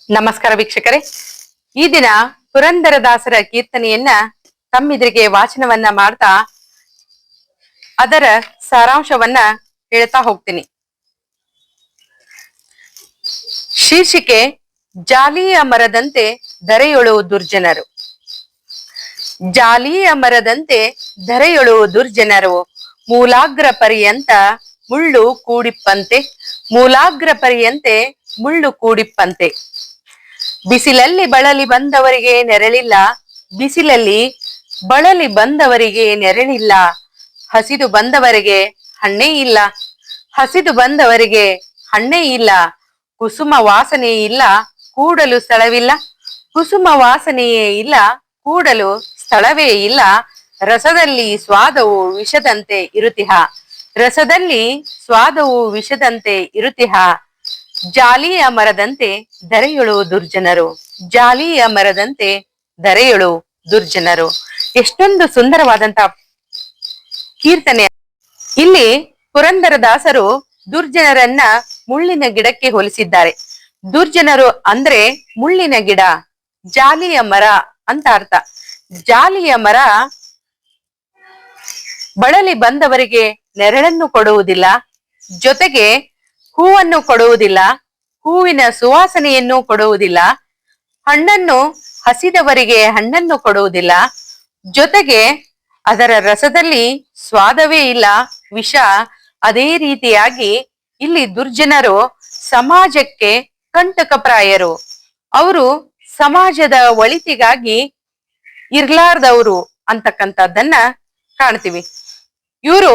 ನಮಸ್ಕಾರ ವೀಕ್ಷಕರೇ. ಈ ದಿನ ಪುರಂದರದಾಸರ ಕೀರ್ತನೆಯನ್ನ ತಮ್ಮಿದ್ರಿಗೆ ವಾಚನವನ್ನ ಮಾಡ್ತಾ ಅದರ ಸಾರಾಂಶವನ್ನ ಹೇಳ್ತಾ ಹೋಗ್ತೀನಿ. ಶೀರ್ಷಿಕೆ ಜಾಲಿಯ ಮರದಂತೆ ಧರೆಯೊಳು ದುರ್ಜನರು. ಜಾಲಿಯ ಮರದಂತೆ ಧರೆಯೊಳು ದುರ್ಜನರು, ಮೂಲಾಗ್ರ ಪರ್ಯಂತ ಮುಳ್ಳು ಕೂಡಿಪ್ಪಂತೆ, ಮೂಲಾಗ್ರ ಪರ್ಯಂತೆ ಮುಳ್ಳು ಕೂಡಿಪ್ಪಂತೆ. ಬಿಸಿಲಲ್ಲಿ ಬಳಲಿ ಬಂದವರಿಗೆ ನೆರಳಿಲ್ಲ, ಬಿಸಿಲಲ್ಲಿ ಬಳಲಿ ಬಂದವರಿಗೆ ನೆರಳಿಲ್ಲ, ಹಸಿದು ಬಂದವರಿಗೆ ಹಣ್ಣೇ ಇಲ್ಲ, ಹಸಿದು ಬಂದವರಿಗೆ ಹಣ್ಣೇ ಇಲ್ಲ, ಕುಸುಮ ವಾಸನೆ ಇಲ್ಲ ಕೂಡಲು ಸ್ಥಳವಿಲ್ಲ, ಕುಸುಮ ವಾಸನೆಯೇ ಇಲ್ಲ ಕೂಡಲು ಸ್ಥಳವೇ ಇಲ್ಲ, ರಸದಲ್ಲಿ ಸ್ವಾದವು ವಿಷದಂತೆ ಇರುತಿಹ, ರಸದಲ್ಲಿ ಸ್ವಾದವು ವಿಷದಂತೆ ಇರುತಿಹ. ಜಾಲಿಯ ಮರದಂತೆ ಧರೆಯೊಳು ದುರ್ಜನರು, ಜಾಲಿಯ ಮರದಂತೆ ಧರೆಯೊಳು ದುರ್ಜನರು. ಎಷ್ಟೊಂದು ಸುಂದರವಾದಂತ ಕೀರ್ತನೆ. ಇಲ್ಲಿ ಪುರಂದರದಾಸರು ದುರ್ಜನರನ್ನ ಮುಳ್ಳಿನ ಗಿಡಕ್ಕೆ ಹೋಲಿಸಿದ್ದಾರೆ. ದುರ್ಜನರು ಅಂದ್ರೆ ಮುಳ್ಳಿನ ಗಿಡ, ಜಾಲಿಯ ಮರ ಅಂತ ಅರ್ಥ. ಜಾಲಿಯ ಮರ ಬಳಲಿ ಬಂದವರಿಗೆ ನೆರಳನ್ನು ಕೊಡುವುದಿಲ್ಲ, ಜೊತೆಗೆ ಹೂವನ್ನು ಕೊಡುವುದಿಲ್ಲ, ಹೂವಿನ ಸುವಾಸನೆಯನ್ನು ಕೊಡುವುದಿಲ್ಲ, ಹಣ್ಣನ್ನು ಹಸಿದವರಿಗೆ ಹಣ್ಣನ್ನು ಕೊಡುವುದಿಲ್ಲ, ಜೊತೆಗೆ ಅದರ ರಸದಲ್ಲಿ ಸ್ವಾದವೇ ಇಲ್ಲ, ವಿಷ. ಅದೇ ರೀತಿಯಾಗಿ ಇಲ್ಲಿ ದುರ್ಜನರು ಸಮಾಜಕ್ಕೆ ಕಂಟಕಪ್ರಾಯರು, ಅವರು ಸಮಾಜದ ಒಳಿತಿಗಾಗಿ ಇರ್ಲಾರ್ದವರು ಅಂತಕ್ಕಂಥದ್ದನ್ನ ಕಾಣ್ತೀವಿ. ಇವರು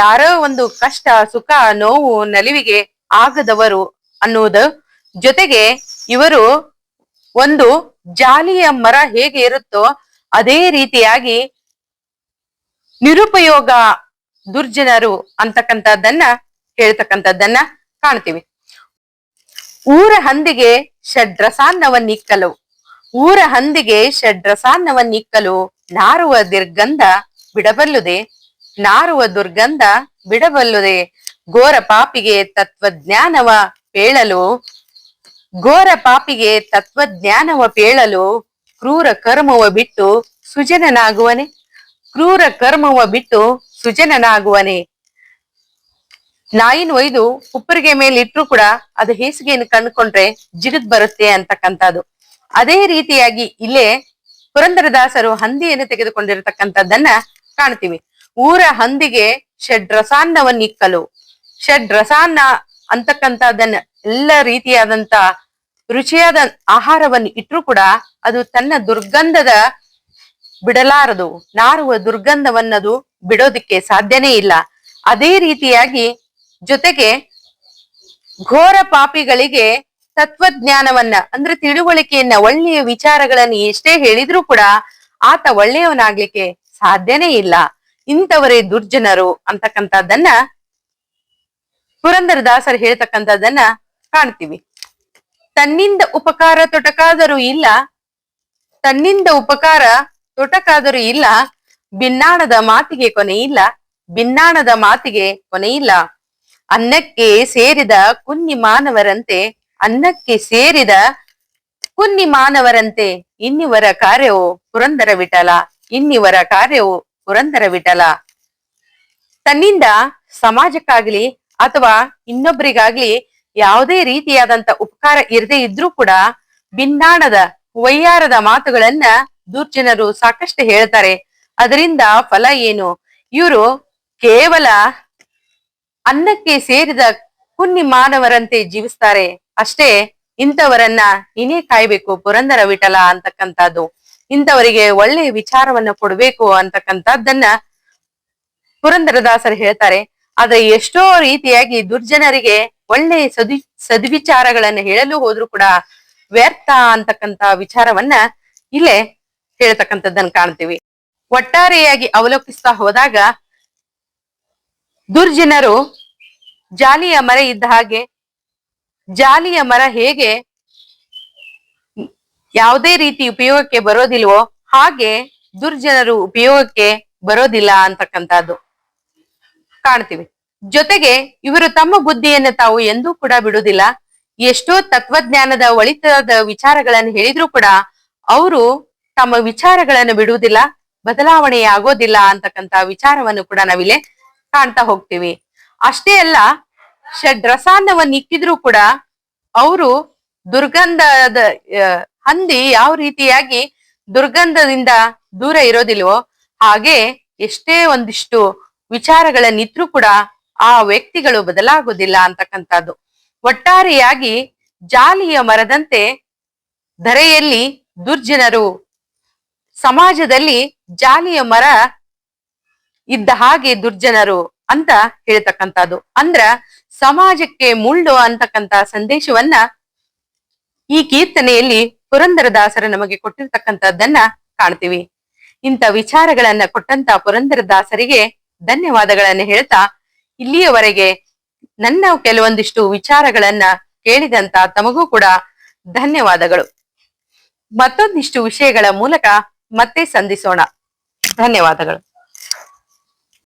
ಯಾರೋ ಒಂದು ಕಷ್ಟ ಸುಖ ನೋವು ನಲಿವಿಗೆ ಆಗದವರು ಅನ್ನುವುದು, ಜೊತೆಗೆ ಇವರು ಒಂದು ಜಾಲಿಯ ಮರ ಹೇಗೆ ಇರುತ್ತೋ ಅದೇ ರೀತಿಯಾಗಿ ನಿರುಪಯೋಗ ದುರ್ಜನರು ಅಂತಕ್ಕಂಥದ್ದನ್ನ ಹೇಳ್ತಕ್ಕಂಥದ್ದನ್ನ ಕಾಣ್ತೀವಿ. ಊರ ಹಂದಿಗೆ ಷಡ್ರಸಾನ್ನವನ್ನಿಕ್ಕಲು, ಊರ ಹಂದಿಗೆ ಷಡ್ರಸಾನ್ನವನ್ನಿಕ್ಕಲು ನಾರುವ ದುರ್ಗಂಧ ಬಿಡಬಲ್ಲುದೆ, ನಾರುವ ದುರ್ಗಂಧ ಬಿಡಬಲ್ಲುದೆ. ಘೋರ ಪಾಪಿಗೆ ತತ್ವಜ್ಞಾನವ ಪೇಳಲು, ಘೋರ ಪಾಪಿಗೆ ತತ್ವಜ್ಞಾನವ ಪೇಳಲು, ಕ್ರೂರ ಕರ್ಮವ ಬಿಟ್ಟು ಸುಜನನಾಗುವನೆ, ಕ್ರೂರ ಕರ್ಮವ ಬಿಟ್ಟು ಸುಜನನಾಗುವನೆ. ನಾಯಿನ ಒಯ್ದು ಉಪ್ಪರಿಗೆ ಮೇಲೆ ಇಟ್ರು ಕೂಡ ಅದು ಹೇಸಿಗೆಯನ್ನು ಕಂಡುಕೊಂಡ್ರೆ ಜಿಗಿದ್ ಬರುತ್ತೆ ಅಂತಕ್ಕಂಥದ್ದು. ಅದೇ ರೀತಿಯಾಗಿ ಇಲ್ಲೇ ಪುರಂದರದಾಸರು ಹಂದಿಯನ್ನು ತೆಗೆದುಕೊಂಡಿರತಕ್ಕಂಥದ್ದನ್ನ ಕಾಣ್ತೀವಿ. ಊರ ಹಂದಿಗೆ ಷಡ್ರಸಾನ್ನವನ್ನಿಕ್ಕಲು, ಷಡ್ರಸಾನ್ನ ಅಂತಕ್ಕಂಥದ್ದನ್ನ ಎಲ್ಲ ರೀತಿಯಾದಂತ ರುಚಿಯಾದ ಆಹಾರವನ್ನು ಇಟ್ರು ಕೂಡ ಅದು ತನ್ನ ದುರ್ಗಂಧದ ಬಿಡಲಾರದು, ನಾರುವ ದುರ್ಗಂಧವನ್ನದು ಬಿಡೋದಿಕ್ಕೆ ಸಾಧ್ಯನೇ ಇಲ್ಲ. ಅದೇ ರೀತಿಯಾಗಿ ಜೊತೆಗೆ ಘೋರ ಪಾಪಿಗಳಿಗೆ ತತ್ವಜ್ಞಾನವನ್ನ ಅಂದ್ರೆ ತಿಳುವಳಿಕೆಯನ್ನ, ಒಳ್ಳೆಯ ವಿಚಾರಗಳನ್ನು ಎಷ್ಟೇ ಹೇಳಿದ್ರೂ ಕೂಡ ಆತ ಒಳ್ಳೆಯವನಾಗ್ಲಿಕ್ಕೆ ಸಾಧ್ಯನೇ ಇಲ್ಲ. ಇಂಥವರೇ ದುರ್ಜನರು ಅಂತಕ್ಕಂಥದ್ದನ್ನ ಪುರಂದರದಾಸರು ಹೇಳ್ತಕ್ಕಂಥದ್ದನ್ನ ಕಾಣ್ತೀವಿ. ತನ್ನಿಂದ ಉಪಕಾರ ತೊಟಕಾದರೂ ಇಲ್ಲ, ತನ್ನಿಂದ ಉಪಕಾರ ತೊಟಕಾದರೂ ಇಲ್ಲ, ಭಿನ್ನಾಣದ ಮಾತಿಗೆ ಕೊನೆಯಿಲ್ಲ, ಭಿನ್ನಾಣದ ಮಾತಿಗೆ ಕೊನೆಯಿಲ್ಲ. ಅನ್ನಕ್ಕೆ ಸೇರಿದ ಕುನ್ನಿ ಮಾನವರಂತೆ, ಅನ್ನಕ್ಕೆ ಸೇರಿದ ಕುನ್ನಿ ಮಾನವರಂತೆ ಇನ್ನಿವರ ಕಾರ್ಯವು ಪುರಂದರ ವಿಠಲ, ಇನ್ನಿವರ ಕಾರ್ಯವು ಪುರಂದರ ವಿಠಲ. ತನ್ನಿಂದ ಸಮಾಜಕ್ಕಾಗ್ಲಿ ಅಥವಾ ಇನ್ನೊಬ್ಬರಿಗಾಗ್ಲಿ ಯಾವುದೇ ರೀತಿಯಾದಂತ ಉಪಕಾರ ಇರದೇ ಇದ್ರೂ ಕೂಡ ಭಿನ್ನಾಣದ ವೈಯಾರದ ಮಾತುಗಳನ್ನ ದುರ್ಜನರು ಸಾಕಷ್ಟು ಹೇಳ್ತಾರೆ. ಅದರಿಂದ ಫಲ ಏನು? ಇವರು ಕೇವಲ ಅನ್ನಕ್ಕೆ ಸೇರಿದ ಕುನ್ನಿ ಮಾನವರಂತೆ ಜೀವಿಸ್ತಾರೆ ಅಷ್ಟೇ. ಇಂಥವರನ್ನ ನೀನೇ ಕಾಯ್ಬೇಕು ಪುರಂದರ ವಿಠಲ ಅಂತಕ್ಕಂಥದ್ದು. ಇಂಥವರಿಗೆ ಒಳ್ಳೆಯ ವಿಚಾರವನ್ನ ಕೊಡ್ಬೇಕು ಅಂತಕ್ಕಂಥದ್ದನ್ನ ಪುರಂದರದಾಸರು ಹೇಳ್ತಾರೆ. ಆದ್ರೆ ಎಷ್ಟೋ ರೀತಿಯಾಗಿ ದುರ್ಜನರಿಗೆ ಒಳ್ಳೆಯ ಸದ್ವಿಚಾರಗಳನ್ನ ಹೇಳಲು ಹೋದ್ರು ಕೂಡ ವ್ಯರ್ಥ ಅಂತಕ್ಕಂಥ ವಿಚಾರವನ್ನ ಇಲ್ಲೇ ಹೇಳ್ತಕ್ಕಂಥದ್ದನ್ನ ಕಾಣ್ತೀವಿ. ಒಟ್ಟಾರೆಯಾಗಿ ಅವಲೋಕಿಸ್ತಾ ಹೋದಾಗ ದುರ್ಜನರು ಜಾಲಿಯ ಮರ ಇದ್ದ ಹಾಗೆ, ಜಾಲಿಯ ಮರ ಹೇಗೆ ಯಾವುದೇ ರೀತಿ ಉಪಯೋಗಕ್ಕೆ ಬರೋದಿಲ್ವೋ ಹಾಗೆ ದುರ್ಜನರು ಉಪಯೋಗಕ್ಕೆ ಬರೋದಿಲ್ಲ ಅಂತಕ್ಕಂಥದ್ದು ಕಾಣ್ತೀವಿ. ಜೊತೆಗೆ ಇವರು ತಮ್ಮ ಬುದ್ಧಿಯನ್ನು ತಾವು ಎಂದೂ ಕೂಡ ಬಿಡುವುದಿಲ್ಲ. ಎಷ್ಟೋ ತತ್ವಜ್ಞಾನದ ಒಳಿತಾದ ವಿಚಾರಗಳನ್ನು ಹೇಳಿದ್ರು ಕೂಡ ಅವರು ತಮ್ಮ ವಿಚಾರಗಳನ್ನು ಬಿಡುವುದಿಲ್ಲ, ಬದಲಾವಣೆ ಆಗೋದಿಲ್ಲ ಅಂತಕ್ಕಂತ ವಿಚಾರವನ್ನು ಕೂಡ ನಾವಿಲ್ಲಿ ಕಾಣ್ತಾ ಹೋಗ್ತೀವಿ. ಅಷ್ಟೇ ಅಲ್ಲ, ಷಡ್ರಸಾನ್ನವನ್ನ ಇಕ್ಕಿದ್ರು ಕೂಡ ಅವರು ದುರ್ಗಂಧದ ಹಂದಿ ಯಾವ ರೀತಿಯಾಗಿ ದುರ್ಗಂಧದಿಂದ ದೂರ ಇರೋದಿಲ್ವೋ ಹಾಗೆ ಎಷ್ಟೇ ಒಂದಿಷ್ಟು ವಿಚಾರಗಳನ್ನಿದ್ರು ಕೂಡ ಆ ವ್ಯಕ್ತಿಗಳು ಬದಲಾಗೋದಿಲ್ಲ ಅಂತಕ್ಕಂಥದ್ದು. ಒಟ್ಟಾರೆಯಾಗಿ ಜಾಲಿಯ ಮರದಂತೆ ಧರೆಯಲ್ಲಿ ದುರ್ಜನರು, ಸಮಾಜದಲ್ಲಿ ಜಾಲಿಯ ಮರ ಇದ್ದ ಹಾಗೆ ದುರ್ಜನರು ಅಂತ ಹೇಳ್ತಕ್ಕಂಥದ್ದು. ಅಂದ್ರ ಸಮಾಜಕ್ಕೆ ಮುಳ್ಳು ಅಂತಕ್ಕಂತ ಸಂದೇಶವನ್ನ ಈ ಕೀರ್ತನೆಯಲ್ಲಿ ಪುರಂದರದಾಸರು ನಮಗೆ ಕೊಟ್ಟಿರ್ತಕ್ಕಂಥದ್ದನ್ನ ಕಾಣ್ತೀವಿ. ಇಂಥ ವಿಚಾರಗಳನ್ನ ಕೊಟ್ಟಂತ ಪುರಂದರದಾಸರಿಗೆ ಧನ್ಯವಾದಗಳನ್ನ ಹೇಳ್ತಾ, ಇಲ್ಲಿಯವರೆಗೆ ನನ್ನ ಕೆಲವೊಂದಿಷ್ಟು ವಿಚಾರಗಳನ್ನ ಕೇಳಿದಂತ ತಮಗೂ ಕೂಡ ಧನ್ಯವಾದಗಳು. ಮತ್ತೊಂದಿಷ್ಟು ವಿಷಯಗಳ ಮೂಲಕ ಮತ್ತೆ ಸಂಧಿಸೋಣ. ಧನ್ಯವಾದಗಳು.